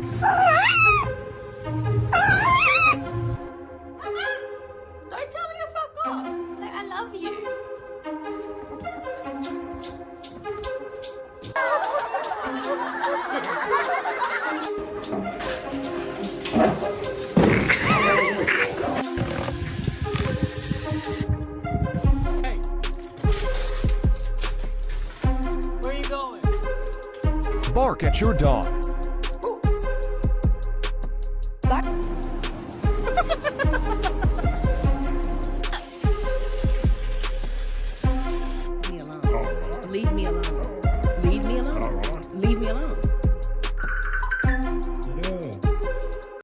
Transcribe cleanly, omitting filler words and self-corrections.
Don't tell me to fuck off. Say I love you. Hey. Where are you going? Bark at your dog.